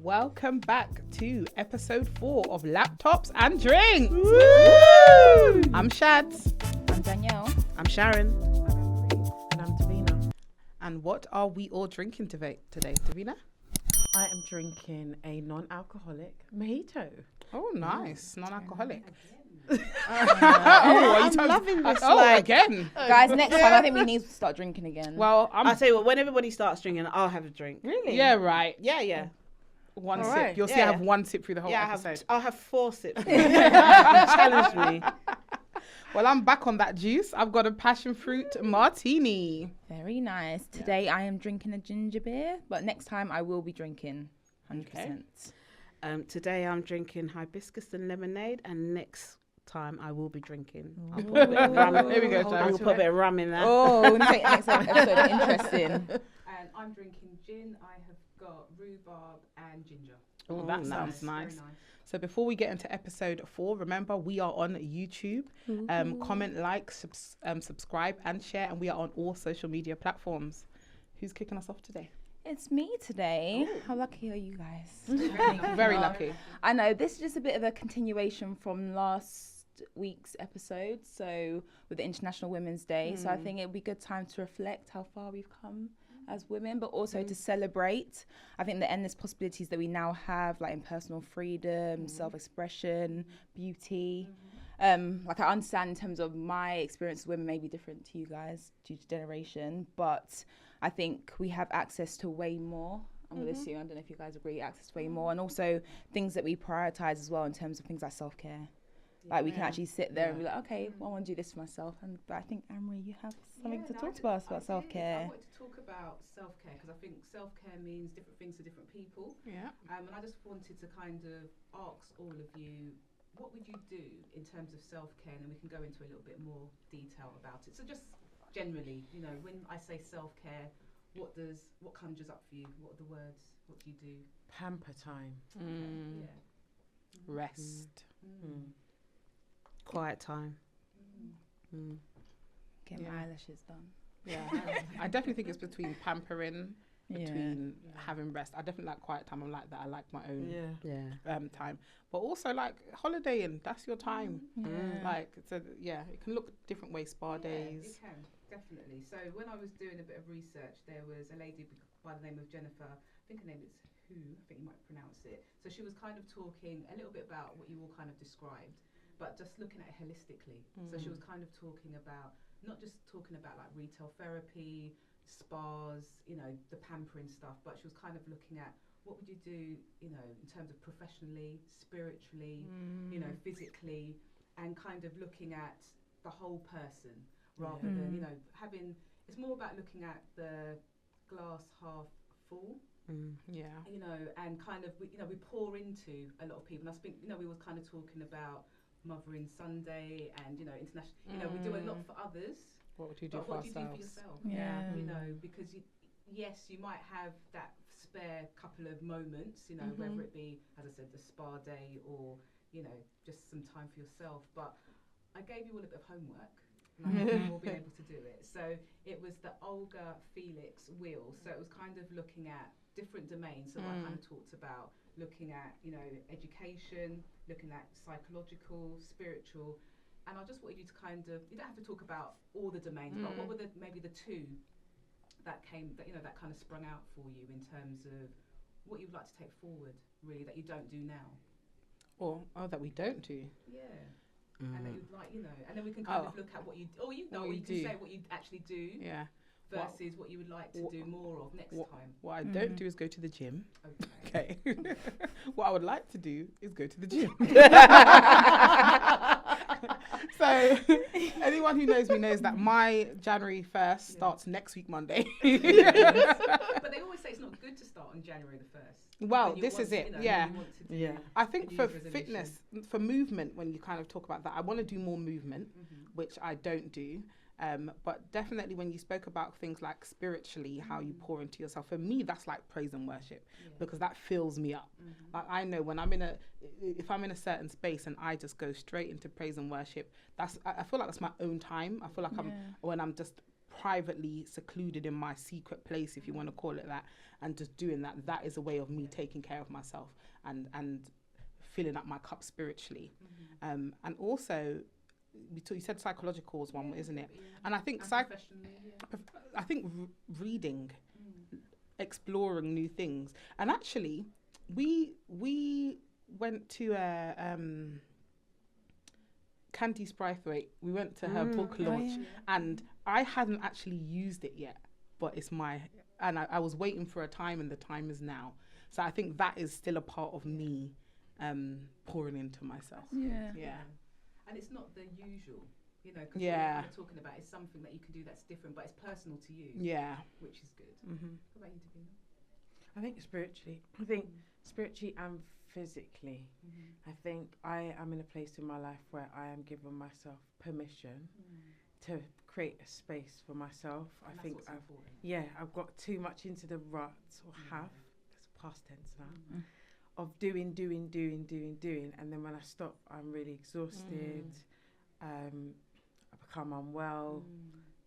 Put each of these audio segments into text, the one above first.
Welcome back to episode 4 of Laptops and Drinks. Woo! I'm Shads. I'm Danielle. I'm Sharon. And I'm Davina. And what are we all drinking today, Davina? I am drinking a non-alcoholic mojito. Oh, nice. Non-alcoholic. I'm loving this. Again. Guys, next time I think we need to start drinking again. Well, I'll tell you what, when everybody starts drinking, I'll have a drink. Really? Yeah, right. Yeah. One All sip. right. You'll see Yeah. I have one sip through the whole episode. I'll have 4 sips. Challenge me. Well, I'm back on that juice. I've got a passion fruit martini. Very nice. Today I am drinking a ginger beer, but next time I will be drinking 100%. Today I'm drinking hibiscus and lemonade, and next time I will be drinking. I'll put a bit of rum. There we go, I'm Sharon. gonna put a bit of rum in that. Oh, we'll take next episode. Interesting. And I'm drinking gin. I have got rhubarb and ginger. Oh, Oh, that nice. sounds nice. Very nice. So before we get into episode 4, remember we are on YouTube. Comment, like, subscribe and share. And we are on all social media platforms. Who's kicking us off today? It's me today. How lucky are you guys? Very lucky. I know this is just a bit of a continuation from last week's episode, so with the International Women's Day. So I think it'll be a good time to reflect how far we've come as women, but also to celebrate, I think, the endless possibilities that we now have, like in personal freedom, self-expression, beauty. Like I understand in terms of my experience with women may be different to you guys due to generation, but I think we have access to way more. I'm going to assume, I don't know if you guys agree, access to way more, and also things that we prioritize as well in terms of things like self-care. Like we can actually sit there and be like, okay, well, I want to do this for myself. But I think, Anne-Marie, you have something to talk to us about self-care. I wanted to talk about self-care because I think self-care means different things to different people. Yeah. And I just wanted to kind of ask all of you, what would you do in terms of self-care? And then we can go into a little bit more detail about it. So just generally, when I say self-care, what conjures up for you? What are the words? What do you do? Pamper time. Yeah. Rest. Quiet time. Get my eyelashes done. Yeah. I definitely think it's between pampering, between having rest. I definitely like quiet time. I'm like that. I like my own time. But also like holidaying, that's your time. Like it can look different ways, spa days. It can, definitely. So when I was doing a bit of research, there was a lady by the name of Jennifer, I think her name is Who, I think you might pronounce it. So she was kind of talking a little bit about what you all kind of described, but just looking at it holistically. So she was kind of talking about, not just talking about like retail therapy, spas, the pampering stuff, but she was kind of looking at what would you do, in terms of professionally, spiritually, physically, and kind of looking at the whole person rather than, it's more about looking at the glass half full. And kind of, we pour into a lot of people. And I think, we were kind of talking about Mothering Sunday and, international, we do a lot for others. What would you do But for what do you do for ourselves? yourself? Because yes, you might have that spare couple of moments, whether it be, as I said, the spa day or, just some time for yourself. But I gave you all a bit of homework. And I hope you've all been able to do it. So it was the Olga Felix wheel. So it was kind of looking at different domains. So I kind of talked about looking at, education, looking at psychological, spiritual. And I just wanted you to kind of, you don't have to talk about all the domains, but what were maybe the 2 that came, that that kind of sprung out for you in terms of what you'd like to take forward, really, that you don't do now? That we don't do. Yeah. And that you'd like, and then we can kind of look at what you, you can say what you actually do versus what you would like to do more of next time. What I don't do is go to the gym. Okay. Okay. What I would like to do is go to the gym. So anyone who knows me knows that my January 1st starts next week Monday. But they always say it's not good to start on January the 1st. Well, this is it. I think New for Year's fitness, for movement, when you kind of talk about that, I want to do more movement, which I don't do. But definitely when you spoke about things like spiritually, how you pour into yourself, for me, that's like praise and worship because that fills me up. Like I know when if I'm in a certain space and I just go straight into praise and worship, I feel like that's my own time. I feel like when I'm just privately secluded in my secret place, if you want to call it that, and just doing that, that is a way of me taking care of myself and filling up my cup spiritually. And also, you said psychological was one, isn't it? And I think I think reading, exploring new things, and actually, we went to a Candice Braithwaite. We went to her book launch, and I hadn't actually used it yet, but it's and I was waiting for a time, and the time is now. So I think that is still a part of me pouring into myself. Yeah. And it's not the usual, you know, because what you're talking about is something that you can do that's different, but it's personal to you. Yeah. Which is good. What about you, Davina? I think spiritually. I think spiritually and physically. I think I am in a place in my life where I am giving myself permission to create a space for myself. And I think I've got too much into the rut, or have, it's past tense now, of doing, and then when I stop, I'm really exhausted. I become unwell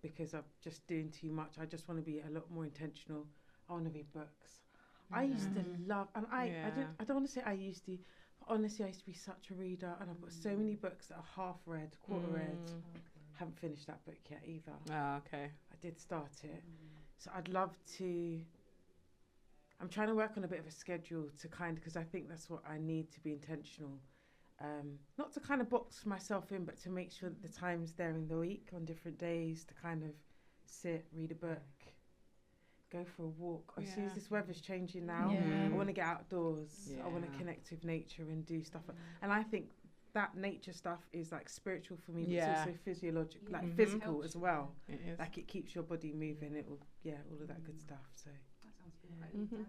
because I'm just doing too much. I just want to be a lot more intentional. I want to read books. I used to love, and I don't want to say I used to, but honestly, I used to be such a reader, and I've got so many books that are half read, quarter read. Haven't finished that book yet either. Oh, okay. I did start it. So I'd love to, I'm trying to work on a bit of a schedule to because I think that's what I need to be intentional. Not to kind of box myself in, but to make sure that the time's there in the week on different days to kind of sit, read a book, go for a walk. As soon as this weather's changing now, I want to get outdoors. I want to connect with nature and do stuff. And I think that nature stuff is like spiritual for me, but it's also physiological, like physical as well. It is. Like it keeps your body moving. It will, all of that good stuff. So that sounds good.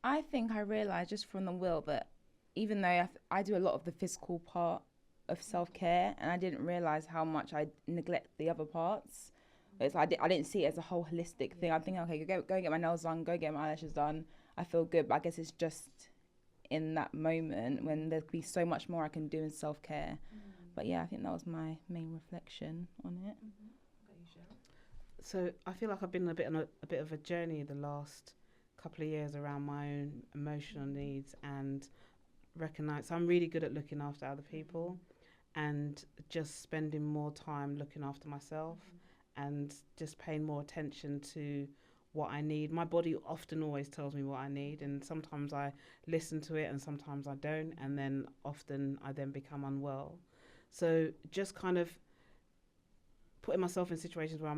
I think I realised just from the will that even though I do a lot of the physical part of self-care, and I didn't realise how much I neglect the other parts. It's like I didn't see it as a whole holistic thing. I'm thinking, okay, go get my nails done, go get my eyelashes done. I feel good, but I guess it's just in that moment when there could be so much more I can do in self-care. But yeah, I think that was my main reflection on it. So I feel like I've been a bit of a journey the last couple of years around my own emotional needs, and recognise I'm really good at looking after other people and just spending more time looking after myself and just paying more attention to what I need. My body often always tells me what I need, and sometimes I listen to it and sometimes I don't, and then often I then become unwell. So just kind of putting myself in situations where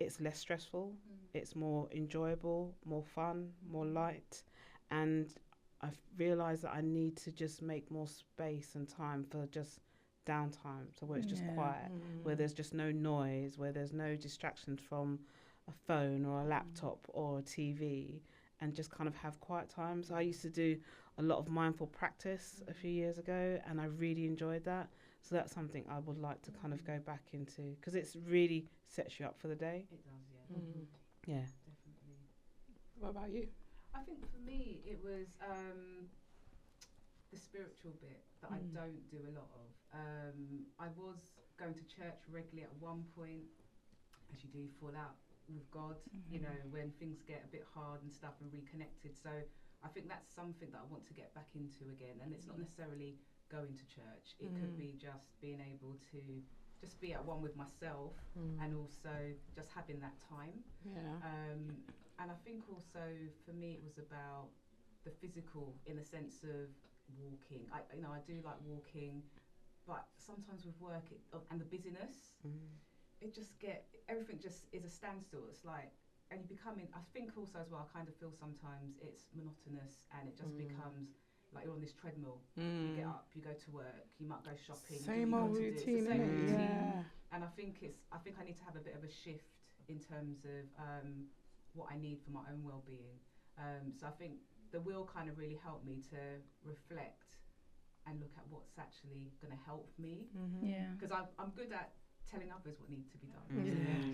it's less stressful, it's more enjoyable, more fun, more light, and I've realised that I need to just make more space and time for just downtime, so where it's just quiet, where there's just no noise, where there's no distractions from a phone or a laptop or a TV, and just kind of have quiet time. So I used to do a lot of mindful practice a few years ago, and I really enjoyed that. So that's something I would like to kind of go back into, because it's really sets you up for the day. It does, Yeah. definitely. What about you? I think for me it was the spiritual bit that I don't do a lot of. I was going to church regularly at one point, as you do, fall out with God, you know, when things get a bit hard and stuff, and reconnected. So I think that's something that I want to get back into again, and it's not necessarily going to church. It could be just being able to just be at one with myself, and also just having that time. And I think also for me it was about the physical, in the sense of walking. I do like walking, but sometimes with work and the busyness, everything just is a standstill. It's like, and you becoming, I think also as well, I kind of feel sometimes it's monotonous, and it just becomes like you're on this treadmill. You get up, you go to work, you might go shopping. Same old routine, it's the same routine. Yeah. And I think I need to have a bit of a shift in terms of what I need for my own well-being. So I think the will kind of really helped me to reflect and look at what's actually going to help me. Because I'm good at telling others what needs to be done.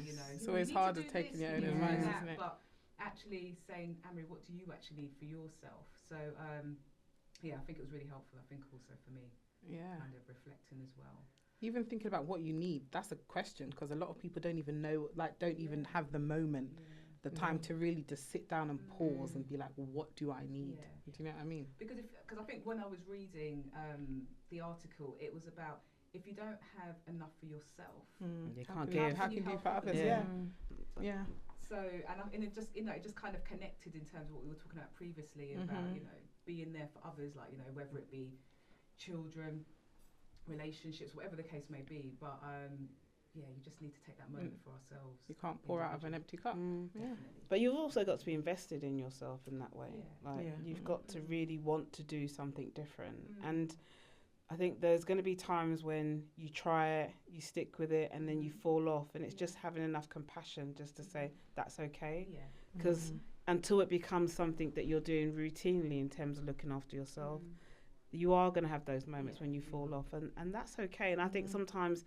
You know, It's always harder taking your own advice, isn't it? But actually saying, Amri, what do you actually need for yourself? So I think it was really helpful. I think also for me, kind of reflecting as well. Even thinking about what you need, that's a question, because a lot of people don't even know, like, don't even have the moment, the time to really just sit down and pause and be like, what do I need? Do you know what I mean? Because I think when I was reading the article, it was about if you don't have enough for yourself, You How can't can you- give. How can you do for others? Yeah. Yeah. So, and it just kind of connected in terms of what we were talking about previously about, being there for others, like, whether it be children, relationships, whatever the case may be. But, you just need to take that moment for ourselves. You can't pour out of an empty cup. But you've also got to be invested in yourself in that way. Like, you've got to really want to do something different. And I think there's going to be times when you try it, you stick with it, and then you fall off. And it's just having enough compassion just to say, that's okay. Because until it becomes something that you're doing routinely in terms of looking after yourself, you are going to have those moments when you fall off. And that's okay. And I think sometimes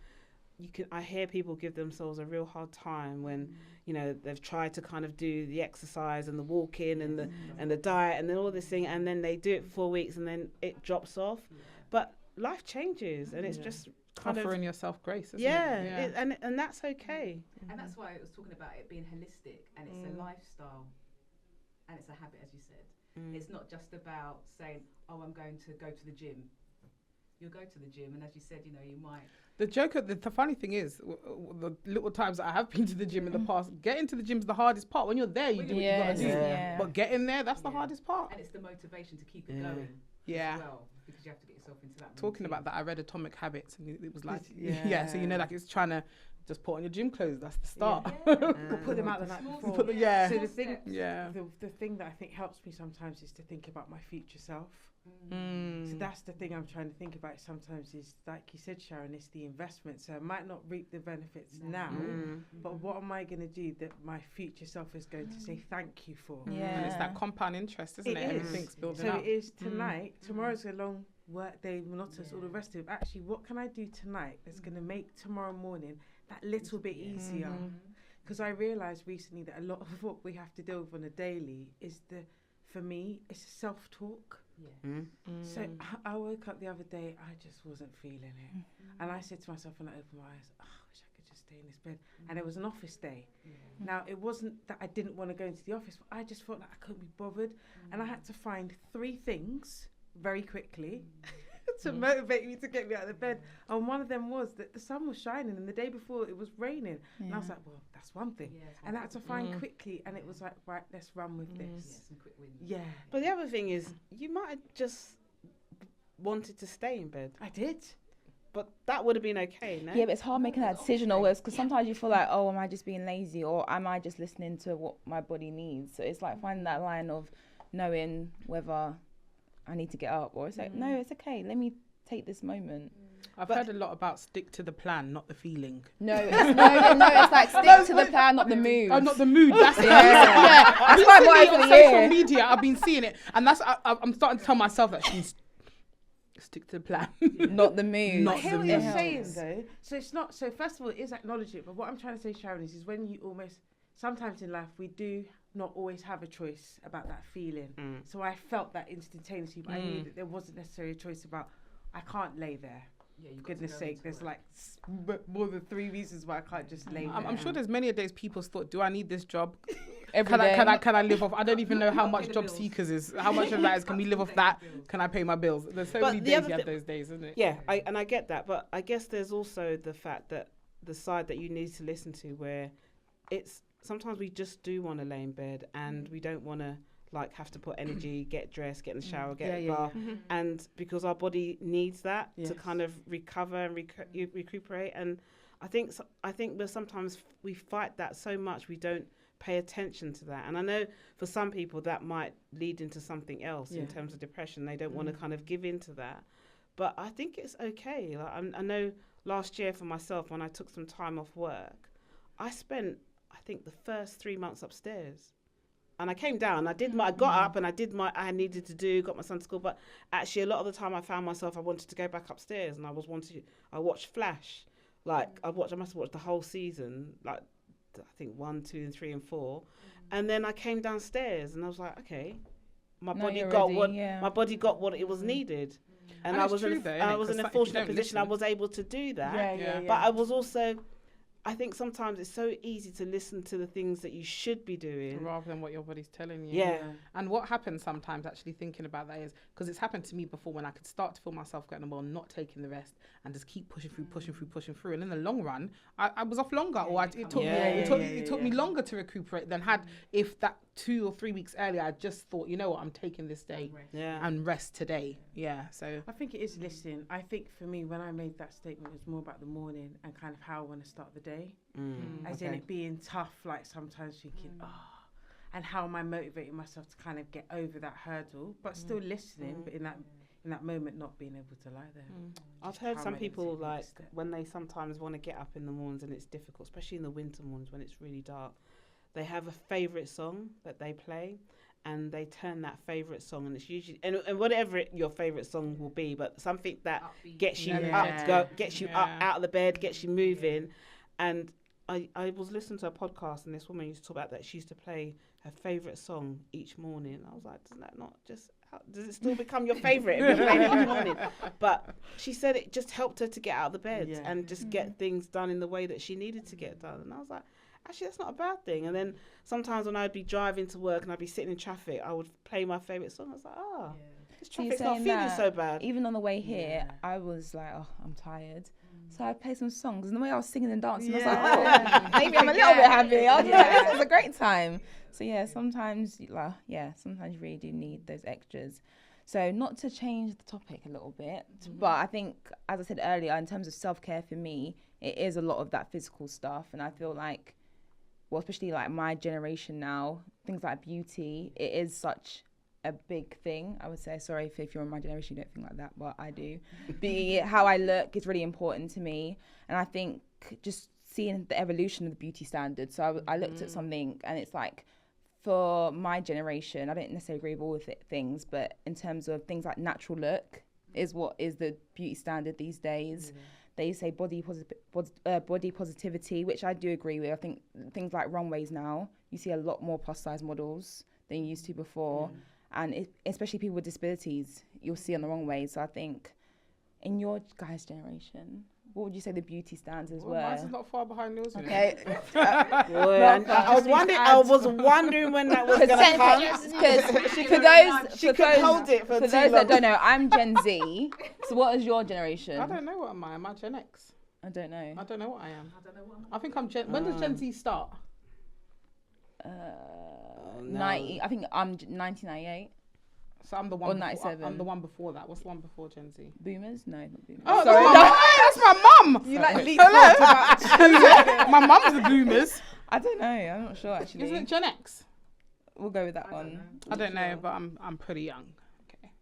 I hear people give themselves a real hard time when, they've tried to kind of do the exercise and the walking and the diet and then all this thing, and then they do it for 4 weeks and then it drops off. But life changes, and it's just kind offering of yourself grace, isn't it? And that's okay. And that's why I was talking about it being holistic, and it's a lifestyle, and it's a habit, as you said. It's not just about saying, oh, I'm going to go to the gym. You'll go to the gym, and as you said, you might. The funny thing is, the little times that I have been to the gym in the past, getting to the gym is the hardest part. When you're there, you do what you got to do. But getting there, that's the hardest part. And it's the motivation to keep it going as well, because you have to get yourself into that Talking routine. about that, I read Atomic Habits, and it was like, so like it's trying to just put on your gym clothes. That's the start. Or put them out the night before. So the thing, the thing that I think helps me sometimes is to think about my future self. So that's the thing I'm trying to think about sometimes is, like you said, Sharon, it's the investment. So I might not reap the benefits now, but what am I going to do that my future self is going to say thank you for? And it's that compound interest, isn't it? Everything's building up. So it is tonight. Tomorrow's a long work day, monotonous, all the rest of it. Actually, what can I do tonight that's going to make tomorrow morning that little bit easier? Because I realised recently that a lot of what we have to deal with on a daily is for me, it's self-talk. So I woke up the other day, I just wasn't feeling it. And I said to myself when I opened my eyes, I wish I could just stay in this bed. And it was an office day. Now, it wasn't that I didn't want to go into the office, but I just felt like I couldn't be bothered. And I had to find 3 things very quickly to motivate me to get me out of the bed. And one of them was that the sun was shining, and the day before it was raining. And I was like, well, that's one thing. And I had to find quickly, and it was like, right, let's run with this. Some quick wins. But the other thing is, you might have just wanted to stay in bed. I did. But that would have been okay, no? Yeah, but it's hard making that decision always, because sometimes you feel like, oh, am I just being lazy, or am I just listening to what my body needs? So it's like finding that line of knowing whether I need to get up, or it's like, no, it's okay, let me take this moment. I've heard a lot about stick to the plan, not the feeling. No, it's like stick to the plan, not the mood. Oh, not the mood. That's that's my motto for on the year. social media. I've been seeing it, and that's I'm starting to tell myself that she's stick to the plan, not the mood. I hear what you're saying though. So it's not. So first of all, it is acknowledge it. But what I'm trying to say, Sharon, is when you almost sometimes in life we do not always have a choice about that feeling. So I felt that instantaneously, but I knew that there wasn't necessarily a choice about I can't lay there. For goodness sake, there's like more than 3 reasons why I can't just lay there. I'm sure there's many days people's thought, do I need this job? Every day. Can I live off? I don't even know how much job seekers is. How much of that is, can we live off that? Can I pay my bills? There's so many days you have those days, isn't it? Yeah, I get that. But I guess there's also the fact that the side that you need to listen to, where it's sometimes we just do want to lay in bed and we don't want to like have to put energy, get dressed, get in the shower, get a bath, and because our body needs that to kind of recover and recuperate. And I think that sometimes we fight that so much we don't pay attention to that. And I know for some people that might lead into something else in terms of depression. They don't want to kind of give into that. But I think it's okay. Like I know last year for myself, when I took some time off work, I spent, I think, the first 3 months upstairs. And I came down, I got up and I did I needed to do, got my son to school. But actually a lot of the time I found myself, I wanted to go back upstairs, and I watched Flash. Like I must have watched the whole season, like I think 1, 2 and 3 and 4. And then I came downstairs and I was like, okay, my body got what it was needed. And And I it's was true in though, a, innit? I was 'Cause in a if you fortunate don't position. I listen- was able to do that. Yeah. But I was also, I think sometimes it's so easy to listen to the things that you should be doing. rather than what your body's telling you. Yeah. And what happens sometimes, actually thinking about that, is because it's happened to me before when I could start to feel myself getting well, not taking the rest, and just keep pushing through. And in the long run, I was off longer, or it took me longer to recuperate than had if that 2 or 3 weeks earlier I just thought, you know what, I'm taking this day and rest today. Yeah. So I think it is listening. I think for me, when I made that statement, it was more about the morning and kind of how I want to start the day. As in it being tough, like sometimes thinking, and how am I motivating myself to kind of get over that hurdle, but still listening, but in that moment not being able to lie there. I've heard some people like when they sometimes want to get up in the mornings and it's difficult, especially in the winter mornings when it's really dark, they have a favourite song that they play and they turn that favourite song, and it's usually and whatever your favourite song will be, but something that gets you up, gets you up out of the bed, gets you moving. And I was listening to a podcast and this woman used to talk about that she used to play her favourite song each morning. I was like, doesn't that not just does it still become your favourite if you play it each morning? But she said it just helped her to get out of the bed and just get things done in the way that she needed to get done. And I was like, actually, that's not a bad thing. And then sometimes when I'd be driving to work and I'd be sitting in traffic, I would play my favourite song. I was like, this traffic's not feeling so bad. Even on the way here, I was like, I'm tired. So I'd play some songs. And the way I was singing and dancing, I was like, maybe I'm a little bit happy. I was like, this was a great time. So sometimes you really do need those extras. So not to change the topic a little bit, but I think, as I said earlier, in terms of self-care for me, it is a lot of that physical stuff. And I feel like, well, especially like my generation now, things like beauty, it is such a big thing. I would say, sorry if you're in my generation, you don't think like that, but I do. How I look is really important to me. And I think just seeing the evolution of the beauty standards. So I looked at something and it's like, for my generation, I don't necessarily agree with all of things, but in terms of things like natural look is what is the beauty standard these days. They say body positivity, which I do agree with. I think things like runways now, you see a lot more plus size models than you used to before. And especially people with disabilities, you'll see on the runways. So I think in your guys' generation, what would you say the beauty standards were? Mine's not far behind yours. Okay. I was wondering when that was going to come. Because she could hold it for those that don't know, I'm Gen Z. So what is your generation? I don't know what am I. Am I Gen X? I don't know. I don't know what I am. I don't know what I think I'm Gen. When does Gen Z start? 90. I think I'm 1998. So I'm the one. Or 97. I'm the one before that. What's the one before Gen Z? Boomers? No, not boomers. Oh, sorry. That's my mum. You like Hello. My mum's the boomers. I don't know. I'm not sure actually. Isn't it Gen X? We'll go with that one. I don't know, but I'm pretty young.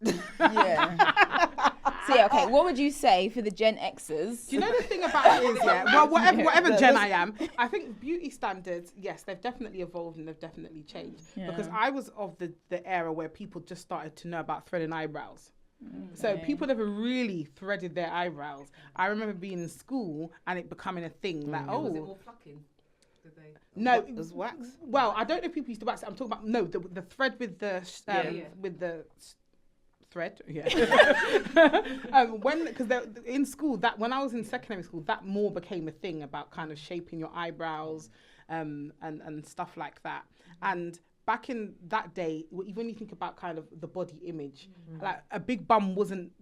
Okay. Yeah. So okay, what would you say for the Gen Xers? Do you know the thing about it is, well, whatever gen I am, I think beauty standards, yes, they've definitely evolved and they've definitely changed. Because I was of the era where people just started to know about threading eyebrows. So people never really threaded their eyebrows. I remember being in school and it becoming a thing. Like, Was it more plucking? No, it was wax. Well, I don't know if people used to wax it. I'm talking about the thread with the thread. Because in school, that when I was in secondary school, that more became a thing about kind of shaping your eyebrows, and stuff like that. And back in that day, when you think about kind of the body image, like a big bum wasn't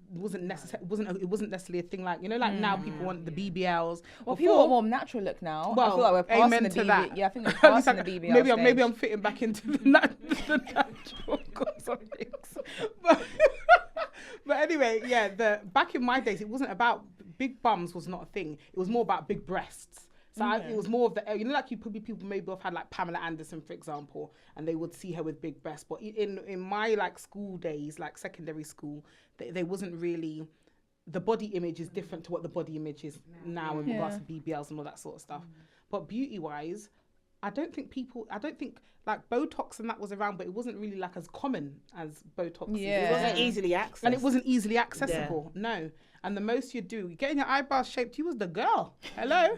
necessarily a thing. Like, you know, like now people want the BBLs. Well, people want more natural look now. Well, I feel like we're passing amen the to BBL. that. Yeah, I think we're passing the BBL. Maybe I'm fitting back into the natural cosmetics. But anyway, back in my days, it wasn't about big bums. Was not a thing. It was more about big breasts. So it was more of the, you know, like people maybe have had like Pamela Anderson, for example, and they would see her with big breasts. But in my like school days, like secondary school, they wasn't really, the body image is different to what the body image is now in regards to BBLs and all that sort of stuff. But beauty wise, I don't think like Botox and that was around, but it wasn't really like as common as Botox. Yeah. It wasn't easily accessed. And it wasn't easily accessible, no. And the most you do, getting your eyebrows shaped, you was the girl. Hello?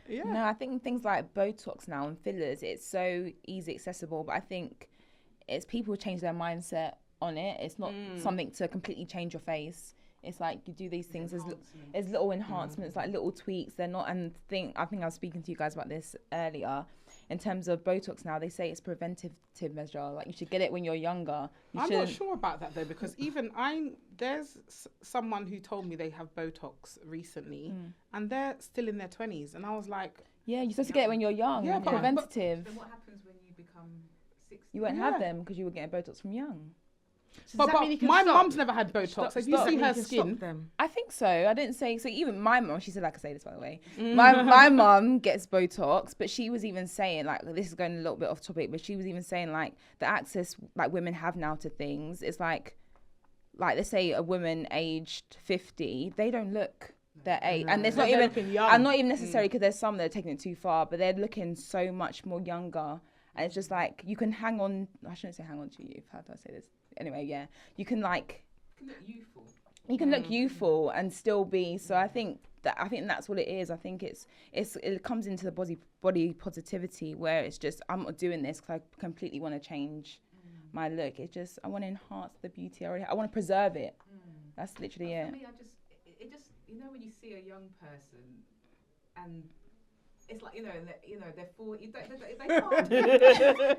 Yeah. No, I think things like Botox now and fillers, it's so easy accessible, but I think it's people change their mindset on it. It's not something to completely change your face. It's like you do these things as Enhancements. little enhancements, like little tweaks. They're not, and I think I was speaking to you guys about this earlier. In terms of Botox now, they say it's preventative measure. Like you should get it when you're younger. I'm not sure about that though, because even there's someone who told me they have Botox recently, and they're still in their 20s, and I was like, yeah, you're supposed to get it when you're young. Yeah, but preventative. Then what happens when you become 60? You won't have them because you were getting Botox from young. So but does that mean you can my stop? mum's never had Botox. Stop- Have you stop. seen You her can skin? stop them. I think so. I didn't say so. Even my mum, she said I could say this by the way. My mum gets Botox, but she was even saying like this is going a little bit off topic, but she was even saying like the access like women have now to things. It's like let's say a woman aged 50, they don't look their age, and it's not They're even looking young. and not even necessarily because there's some that are taking it too far, but they're looking so much more younger. And it's just like you can hang on. I shouldn't say hang on to youth. How do I say this? Anyway, yeah, you can like. You can look youthful. You can look youthful and still be. So I think that's what it is. I think it comes into the body positivity where it's just I'm not doing this because I completely want to change my look. It's just I want to enhance the beauty already. I want to preserve it. That's literally For it. me, it just when you see a young person and it's like they're 40. They can't.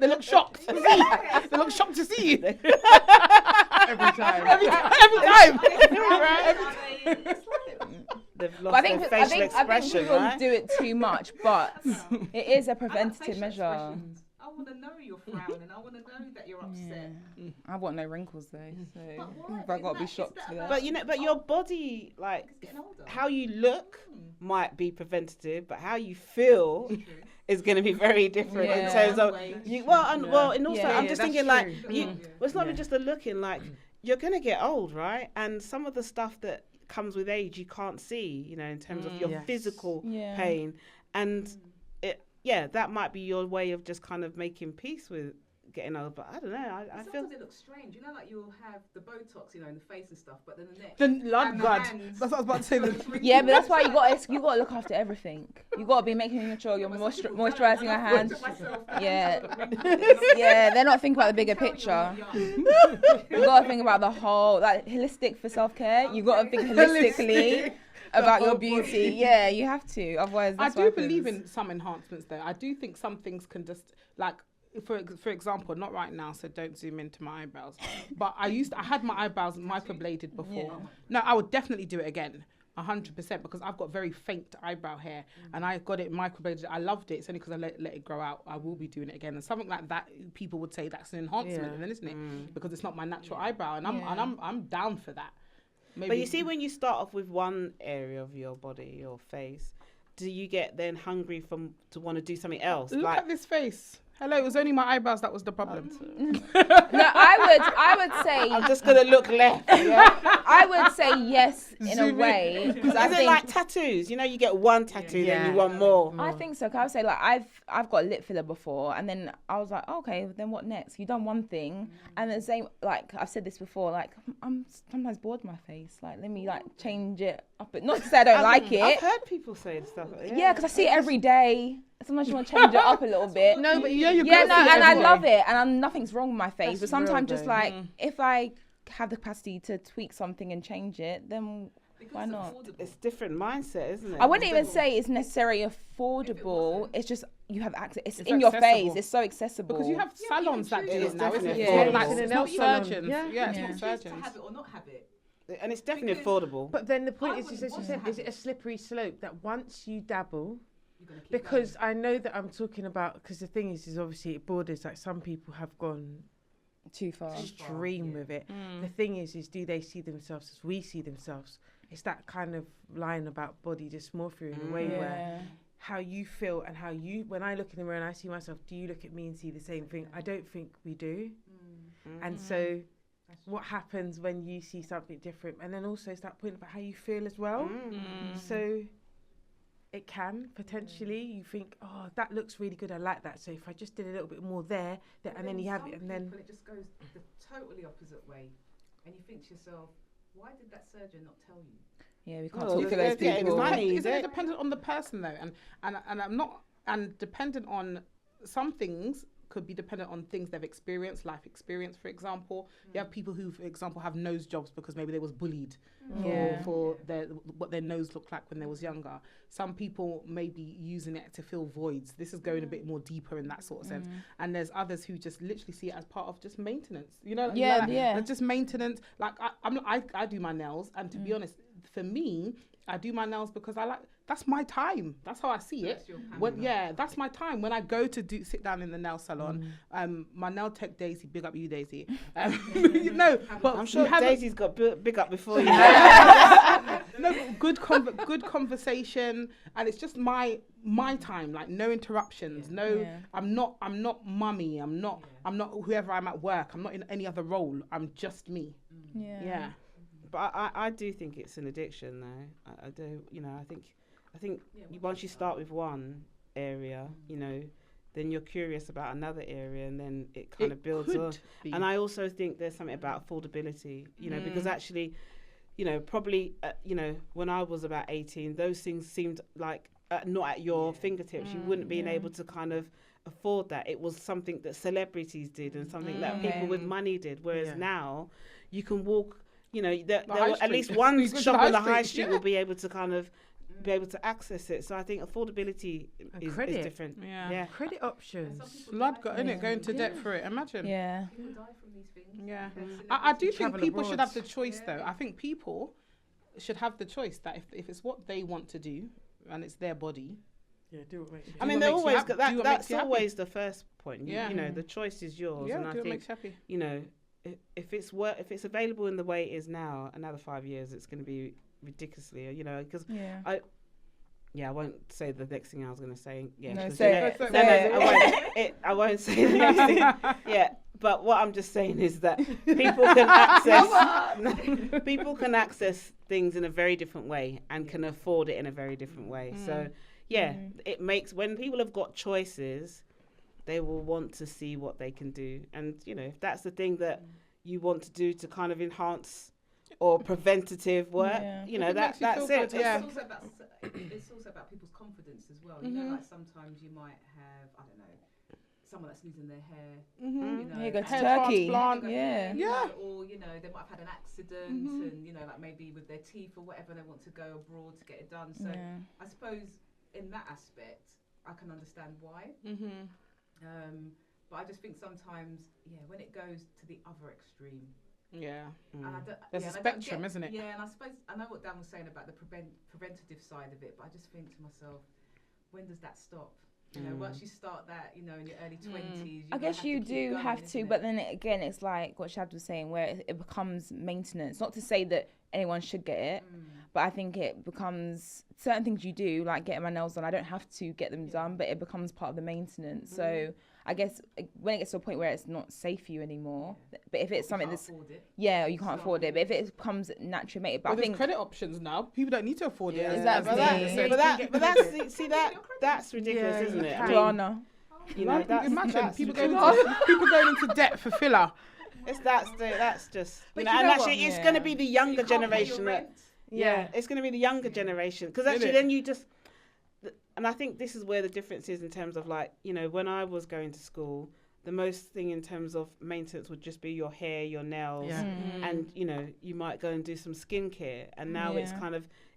They look shocked. They look shocked to see you. Every time. Every time. They've But lost I think their facial I expression, think people right? do it too much, but it is a preventative Facial measure. expressions. I want to know you're frowning. I want to know that you're upset. I want no wrinkles though, so But why? if I got to be Isn't shocked that for that. But your body, like It's getting older. how you look might be preventative, but how you feel is going to be very different in Yeah. terms of you. Well, and also Yeah. I'm Yeah, just that's thinking true. like you. Yeah. Well, it's not even just the looking. Like you're going to get old, right? And some of the stuff that comes with age you can't see, in terms of your Yes. physical Yeah. pain, and that might be your way of just kind of making peace with getting old. But I don't know. I feel Sometimes it looks strange. Like you'll have the Botox, in the face and stuff, but then the neck. The And blood. the That's hands. what I was about to say. Yeah, but that's why you got to look after everything. You got to be making sure you're moisturising your hands. Yeah, they're not thinking about the bigger picture. You got to think about the whole holistic for self care. You got to think holistically about your beauty. Yeah, you have to. Otherwise, I that's do what believe happens. in some enhancements though. I do think some things can just like, for example, not right now, so don't zoom into my eyebrows. But I had my eyebrows microbladed before. Yeah. No, I would definitely do it again. 100%, because I've got very faint eyebrow hair and I got it microbladed. I loved it. It's only because I let it grow out. I will be doing it again. And something like that, people would say that's an enhancement, then, isn't it? Because it's not my natural eyebrow, and I'm down for that. Maybe. But you see, when you start off with one area of your body, your face, do you get then hungry to want to do something else? Look at this face. Hello, it was only my eyebrows that was the problem. No, I would say I'm just gonna look left. Yeah? I would say yes in a Zoom in. way because I Is it think like tattoos? You get one tattoo, then you want more. I think so. 'Cause I would say I've got a lip filler before, and then I was like, okay, then what next? You've done one thing, and the same I've said this before. Like I'm sometimes bored of my face. Like let me change it up. Not to say I don't like it. I've heard people say stuff. Yeah, because I see it every day. Sometimes you want to change it up a little bit. No, but you're Yeah, gonna no, see it and I every love day. it, and nothing's wrong with my face. That's but sometimes real just though. if I have the capacity to tweak something and change it, then why not? It's different mindset, isn't it? I wouldn't even say it's necessarily affordable. It's just you have access. It's in your accessible. face. It's so accessible. Because you have salons that do It's it now, isn't it? definitely It's not affordable. like Yeah. it's not Nail salon. surgeons. Yeah. It's Yeah. not To surgeons. have it or not have it. And it's definitely Because- affordable. But then the point I is, wouldn't want to have is it a it. slippery slope that once you dabble, You're gonna keep because I know that I'm talking about, because the thing is obviously it borders, like some people have gone too far. extreme yeah. with it. The thing is do they see themselves as we see themselves? It's that kind of line about body dysmorphia in a way where how you feel and how you, when I look in the mirror and I see myself, do you look at me and see the same thing? I don't think we do. And so what happens when you see something different? And then also it's that point about how you feel as well. So it can potentially, you think, oh, that looks really good, I like that, so if I just did a little bit more there, and then you have it, and then it just goes the totally opposite way, and you think to yourself, why did that surgeon not tell you? Yeah, we can't Well, talk to they're those getting people. money. Isn't it dependent on the person though? And I'm not, and dependent on some things could be dependent on things they've experienced, life experience, for example. You have people who, for example, have nose jobs because maybe they was bullied for what their nose looked like when they was younger. Some people may be using it to fill voids. This is going a bit more deeper in that sort of sense. And there's others who just literally see it as part of just maintenance. Like, just maintenance. Like I do my nails, and to be honest, for me, I do my nails because that's my time. That's how I see it. That's my time. When I go to sit down in the nail salon, my nail tech Daisy, big up you, Daisy. But I'm sure Daisy's got big up before you. Good conversation, and it's just my time. Like no interruptions. I'm not mummy. I'm not whoever I'm at work. I'm not in any other role. I'm just me. But I do think it's an addiction, though. I do. I think once you start with one area, then you're curious about another area, and then it kind of builds on. And I also think there's something about affordability, because actually, probably, when I was about 18, those things seemed like not at your fingertips. You wouldn't be able to kind of afford that. It was something that celebrities did and something that people with money did. Whereas now, you can walk. At least one shop on the high street will be able to kind of be able to access it. So I think affordability is different. Credit options. Blood going to debt for it. Imagine. Yeah. People die from these things. Yeah. I do think people should have the choice, though. I think people should have the choice that if it's what they want to do and it's their body. Yeah, do what makes you happy. I mean, they're always that's always the first point. The choice is yours. Yeah, and I do what think makes you happy. If it's available in the way it is now, another 5 years, it's going to be ridiculously, because I won't say the next thing I was going to say. I won't say the next thing. Yeah, but what I'm just saying is that people can access things in a very different way and can afford it in a very different way. So it makes, when people have got choices, they will want to see what they can do. And, if that's the thing that you want to do to kind of enhance or preventative work, that's it. It's also about people's confidence as well. Like sometimes you might have, I don't know, someone that's losing their hair. Here you go to hair Turkey. transplant. Or, they might have had an accident and, like maybe with their teeth or whatever, they want to go abroad to get it done. So I suppose in that aspect, I can understand why. But I just think sometimes, when it goes to the other extreme. And there's a spectrum, isn't it? Yeah, and I suppose I know what Dan was saying about the preventative side of it, but I just think to myself, when does that stop? Once you start that, in your early 20s. I guess you do have to, but then again, it's like what Shad was saying, where it becomes maintenance. Not to say that anyone should get it, but I think it becomes certain things you do, like getting my nails done. I don't have to get them done, but it becomes part of the maintenance. So I guess when it gets to a point where it's not safe for you anymore, but if it's something that's you can't afford it, but if it becomes naturally made, but I think there's credit options now. People don't need to afford it. Exactly. That's ridiculous, isn't it? Joanna. Imagine people going into debt for filler. That's just and actually it's going to be the younger generation it's going to be the younger generation, because actually then you just. And I think this is where the difference is in terms of when I was going to school, the most thing in terms of maintenance would just be your hair, your nails, and you might go and do some skincare. And now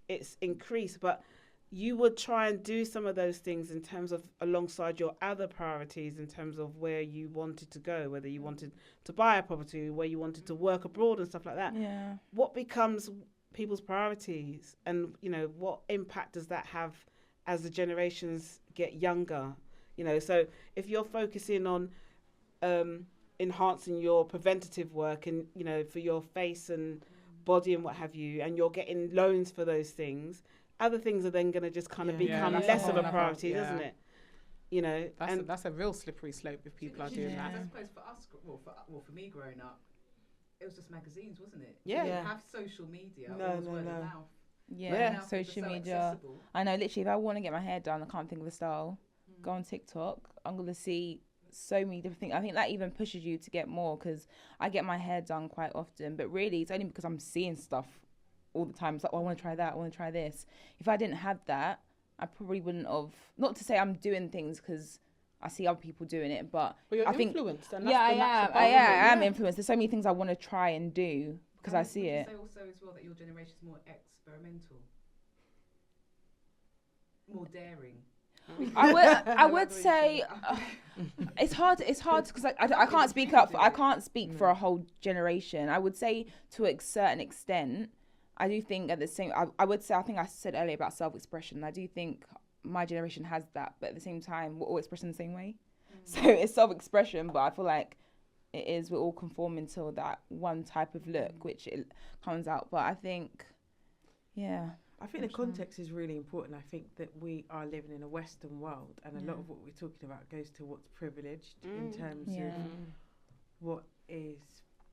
it's increased, but you would try and do some of those things in terms of alongside your other priorities in terms of where you wanted to go, whether you wanted to buy a property, where you wanted to work abroad and stuff like that. Yeah. What becomes people's priorities, and what impact does that have as the generations get younger? So if you're focusing on enhancing your preventative work and for your face and body and what have you, and you're getting loans for those things, other things are then going to just kind of become less of a priority, doesn't it? That's a real slippery slope if people are doing that. I suppose for us, for me growing up, it was just magazines, wasn't it? Yeah. You didn't have social media. It was word of mouth. Yeah, social media. Accessible. I know, literally, if I want to get my hair done, I can't think of a style. Go on TikTok. I'm going to see so many different things. I think that even pushes you to get more, because I get my hair done quite often, but really it's only because I'm seeing stuff all the time. It's like, I want to try that, I want to try this. If I didn't have that, I probably wouldn't have, not to say I'm doing things because I see other people doing it, but you're I think influenced, and yeah, that's the natural part I of it, am influenced. There's so many things I want to try and do because I see would it. you say also as well that your generation is more experimental, more daring? I would say it's hard because I can't speak for a whole generation. I would say to a certain extent, I do think at the same I would say, I think I said earlier about self-expression. I do think my generation has that, but at the same time we're all expressing the same way. So it's self-expression, but I feel like we're all conforming to that one type of look which it comes out. But I think I think the context is really important. I think that we are living in a Western world, and a lot of what we're talking about goes to what's privileged in terms of what is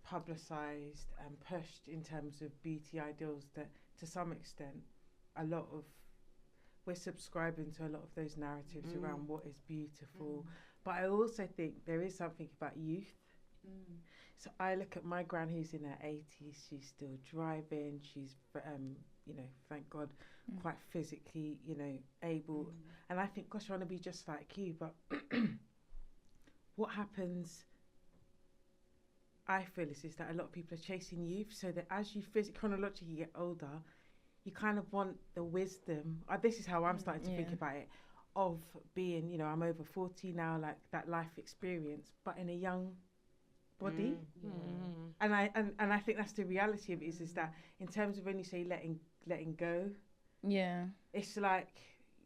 publicised and pushed in terms of beauty ideals, that to some extent we're subscribing to a lot of those narratives around what is beautiful. But I also think there is something about youth. So I look at my gran who's in her 80s, she's still driving, she's thank God, quite physically, able. And I think, gosh, I want to be just like you. But what happens, I feel, is that a lot of people are chasing youth, so that as you chronologically get older, you kind of want the wisdom. This is how I'm starting to think about it, of being, I'm over 40 now, like that life experience, but in a young body. And I think that's the reality of it, is that in terms of when you say letting go, it's like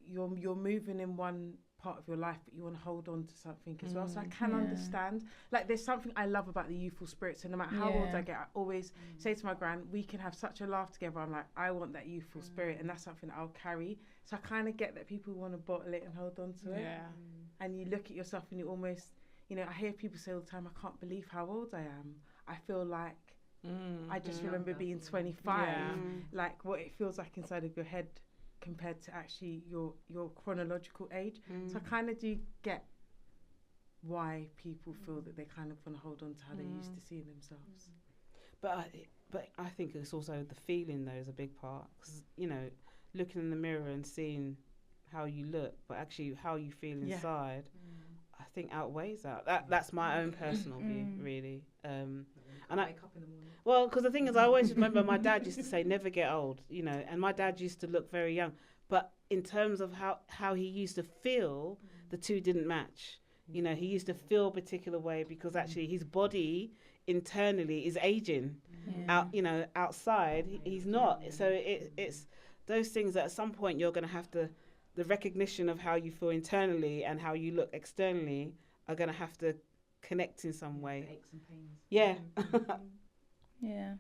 you're moving in one part of your life, but you want to hold on to something as well. So I can understand, like, there's something I love about the youthful spirit. So no matter how old I get, I always say to my gran, we can have such a laugh together. I'm like, I want that youthful spirit, and that's something I'll carry. So I kind of get that people want to bottle it and hold on to it. And you look at yourself and you almost, I hear people say all the time, I can't believe how old I am. I feel like I just remember being 25, like what it feels like inside of your head compared to actually your chronological age. So I kind of do get why people feel that they kind of want to hold on to how they're used to seeing themselves. But I think it's also the feeling, though, is a big part. 'Cause, looking in the mirror and seeing how you look, but actually how you feel inside, I think outweighs that. That's my own personal view, really. And wake up in the morning. Well, because the thing is, I always remember my dad used to say, never get old, and my dad used to look very young. But in terms of how he used to feel, the two didn't match. He used to feel a particular way because actually his body internally is aging. Outside, he's not. So it's those things that at some point you're going to have to, the recognition of how you feel internally and how you look externally are going to have to connect in some way. The aches and pains. Yeah.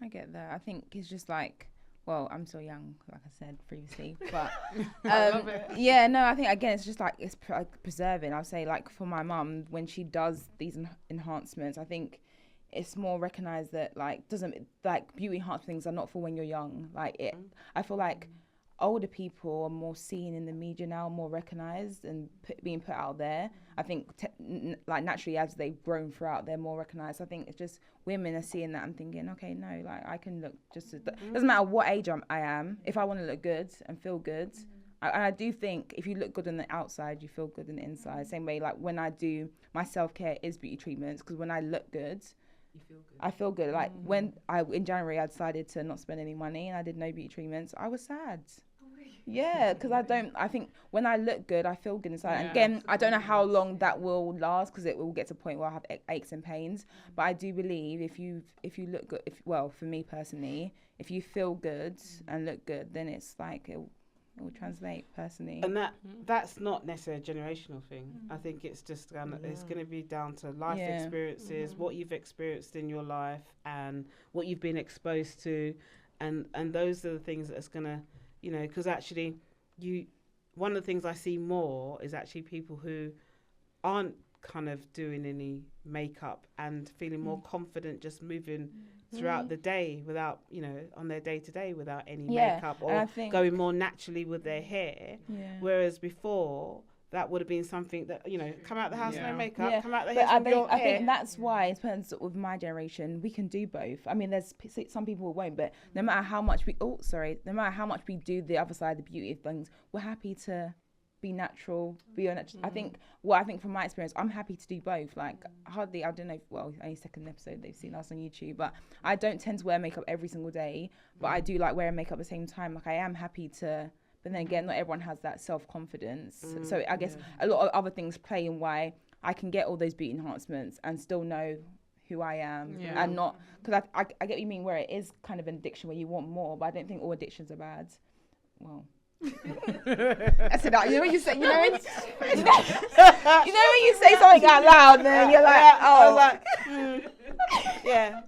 I get that. I think it's just like, well, I'm still young, like I said previously, but I love it. I think again it's just like it's preserving. I'll say, like, for my mum, when she does these enhancements, I think it's more recognised that beauty enhancement things are not for when you're young. I feel like older people are more seen in the media now, more recognised and being put out there. I think naturally as they've grown throughout, they're more recognised. I think it's just women are seeing that and thinking, okay, no, like I can look just as, doesn't matter what age I am, if I want to look good and feel good. I do think if you look good on the outside, you feel good on the inside. Same way, like when I do my self-care is beauty treatments, because when I look good, you feel good. I feel good. Like when in January I decided to not spend any money and I did no beauty treatments, I was sad. Yeah, because I think when I look good, I feel good inside. And again, I don't know how long that will last, because it will get to a point where I have aches and pains. But I do believe if you look good, for me personally, if you feel good and look good, then it's like it will translate personally. And that's not necessarily a generational thing. I think it's just it's going to be down to life experiences, what you've experienced in your life and what you've been exposed to, and those are the things that's going to, because actually one of the things I see more is actually people who aren't kind of doing any makeup and feeling more confident just moving throughout the day without, on their day to day without any makeup, or going more naturally with their hair. Whereas before, that would have been something that, come out the house, no makeup, come out the house with your hair. I think that's why, in terms of my generation, we can do both. I mean, there's some people who won't, but no matter how much we do the other side, the beauty things, we're happy to be natural, be your natural. I think from my experience, I'm happy to do both. Like hardly, I don't know, only second episode they've seen us on YouTube, but I don't tend to wear makeup every single day, but I do like wearing makeup at the same time. Like I am happy to, but then again, not everyone has that self-confidence. So I guess a lot of other things play in why I can get all those beauty enhancements and still know who I am and not, because I get what you mean, where it is kind of an addiction where you want more, but I don't think all addictions are bad. Well, I said that. You know when you say, when you say something out loud, then you're like, yeah.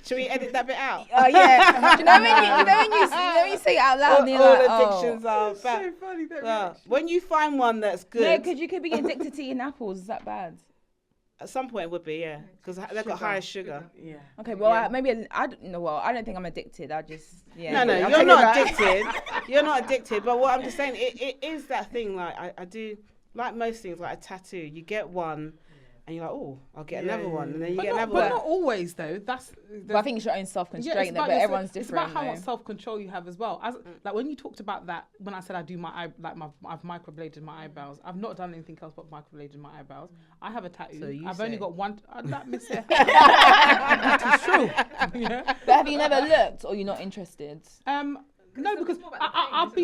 Should we edit that bit out? Oh yeah. you know when you say it out loud, and you're like, addictions are bad. So funny. When you find one that's good, no, because you could be addicted to eating apples. Is that bad? At some point it would be, yeah, because they've got higher sugar. Yeah. Okay, well, maybe I don't know. Well, I don't think I'm addicted. I just No, you're not addicted. You're not addicted. But what I'm just saying, it is that thing. Like I do, like most things, like a tattoo. You get one, and you're like, oh, I'll get another one, and then you get another one. But not always though. But I think it's your own self-constraint, but everyone's different. It's about how much self-control you have as well. Like when you talked about that, when I said I do I've microbladed my eyebrows. I've not done anything else but microbladed my eyebrows. I have a tattoo. So I've only got one. That miss it. It's true. But have you never looked, or you're not interested? No, because I've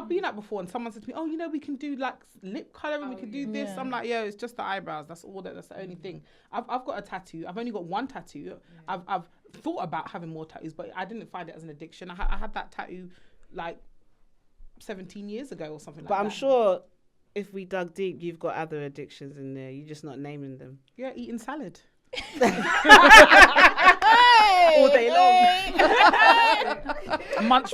been out before, and someone said to me, "Oh, we can do like lip colouring, we can do this." I'm like, "Yo, it's just the eyebrows. That's the only thing." I've got a tattoo. I've only got one tattoo. I've thought about having more tattoos, but I didn't find it as an addiction. I had that tattoo like 17 years ago or something like that. But I'm sure if we dug deep, you've got other addictions in there. You're just not naming them. Yeah, eating salad. All day long. Munch.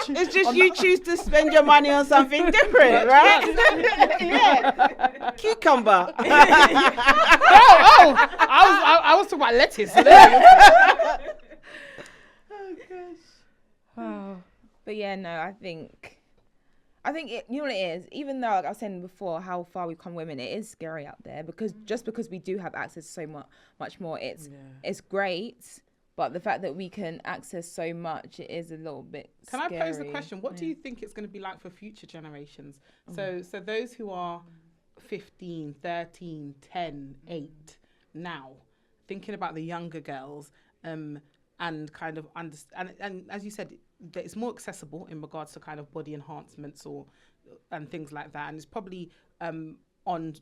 It's just you choose to spend your money on something different, right? Yeah. Cucumber. I was talking about lettuce. Oh gosh. Oh. But yeah, no, I think it, you know what it is, even though, like I was saying before, how far we've come women, it is scary out there, because just because we do have access to so much more, it's great, but the fact that we can access so much, it is a little bit Can scary. I pose the question, what do you think it's going to be like for future generations? So those who are 15, 13, 10, 8 now, thinking about the younger girls, and kind of understand, and as you said, that it's more accessible in regards to kind of body enhancements and things like that, and it's probably on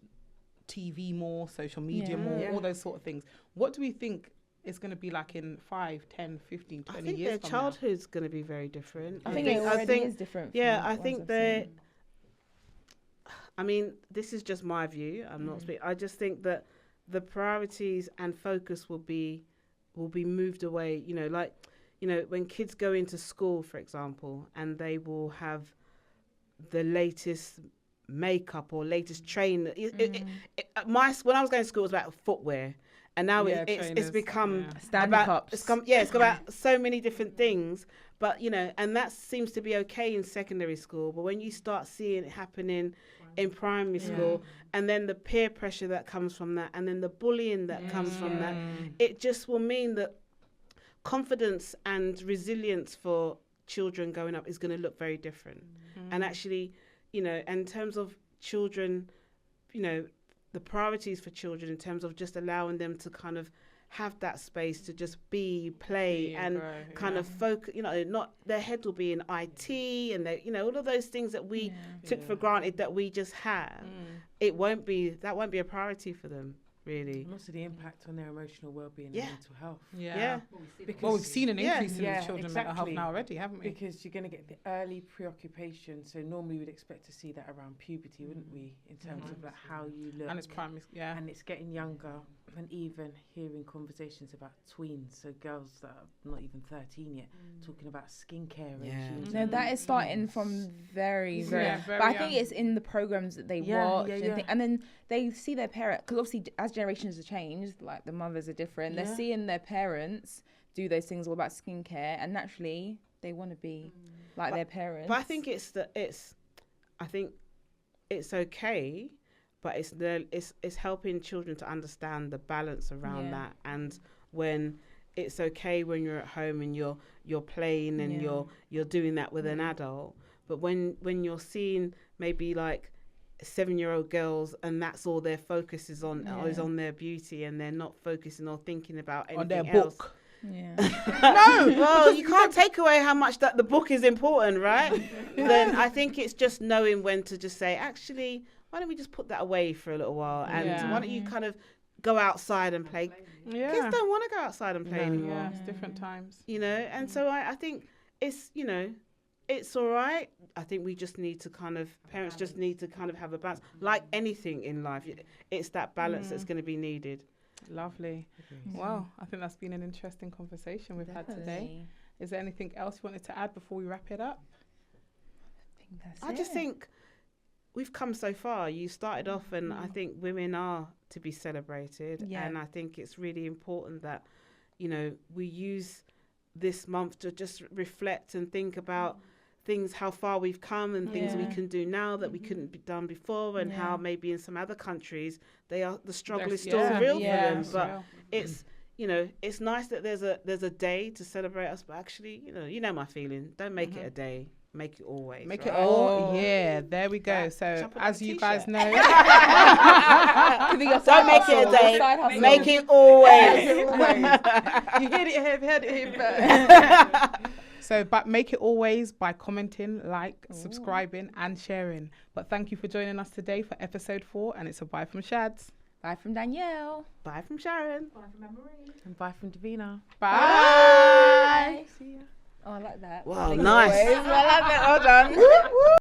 TV more, social media more, all those sort of things. What do we think it's going to be like in 5, 10, 15, 20 years? I think their childhood's going to be very different. I think it already is different. Yeah, I think they. I mean, this is just my view. I'm not speaking. I just think that the priorities and focus will be moved away. When kids go into school, for example, and they will have the latest makeup or latest train. When I was going to school, it was about footwear, and now it's become about it's got about so many different things. But and that seems to be okay in secondary school. But when you start seeing it happening in primary school, and then the peer pressure that comes from that, and then the bullying that comes from that, it just will mean that confidence and resilience for children growing up is going to look very different. And actually, in terms of children, the priorities for children in terms of just allowing them to kind of have that space to just play and kind of focus, not their head will be in IT and all of those things that we took for granted that we just have. That won't be a priority for them. Really. And also the impact on their emotional well-being and mental health. Well, we've seen an increase in the children's mental health now already, haven't we? Because you're going to get the early preoccupation. So normally we'd expect to see that around puberty, wouldn't we? In terms of like how you look. And it's primary, and it's getting younger. And even hearing conversations about tweens, so girls that are not even 13 yet, talking about skincare. No, that is starting from very, very. But I think it's in the programs that they watch, and then they see their parents. Because obviously, as generations have changed, like the mothers are different. They're seeing their parents do those things all about skincare, and naturally, they want to be like their parents. But I think I think it's okay. But it's helping children to understand the balance around that, and when it's okay when you're at home and you're playing and you're doing that with an adult, But when you're seeing maybe like 7-year-old girls and that's all their focus is on is on their beauty, and they're not focusing or thinking about anything On their else. book. Yeah. No, well, you can't take away how much that the book is important, right? Then I think it's just knowing when to just say, actually, why don't we just put that away for a little while, and why don't you kind of go outside and play? Yeah. Kids don't want to go outside and play anymore, Yeah, it's different times. you know. And so I think it's, you know, it's all right. I think we just need to parents just need to kind of have a balance, like anything in life. It's that balance that's going to be needed. Lovely. Wow, I think that's been an interesting conversation we've had today. Is there anything else you wanted to add before we wrap it up? I just think we've come so far. You started off, and I think women are to be celebrated. Yeah. And I think it's really important that, you know, we use this month to just reflect and think about things, how far we've come, and things we can do now that we couldn't be done before, and how maybe in some other countries the struggle is still real for them. But it's, you know, it's nice that there's a day to celebrate us, but actually, you know my feeling. Don't make it a day. Make it always. Make right? it all. Yeah, there we go. So as you guys know, don't make it a day. Make it always. You heard it here. So, but make it always by commenting, subscribing, and sharing. But thank you for joining us today for episode 4, and it's a bye from Shads. Bye from Danielle. Bye from Sharon. Bye from Anne-Marie. And bye from Davina. Bye. See ya. Oh, I like that. Wow, nice. I love it. Well done.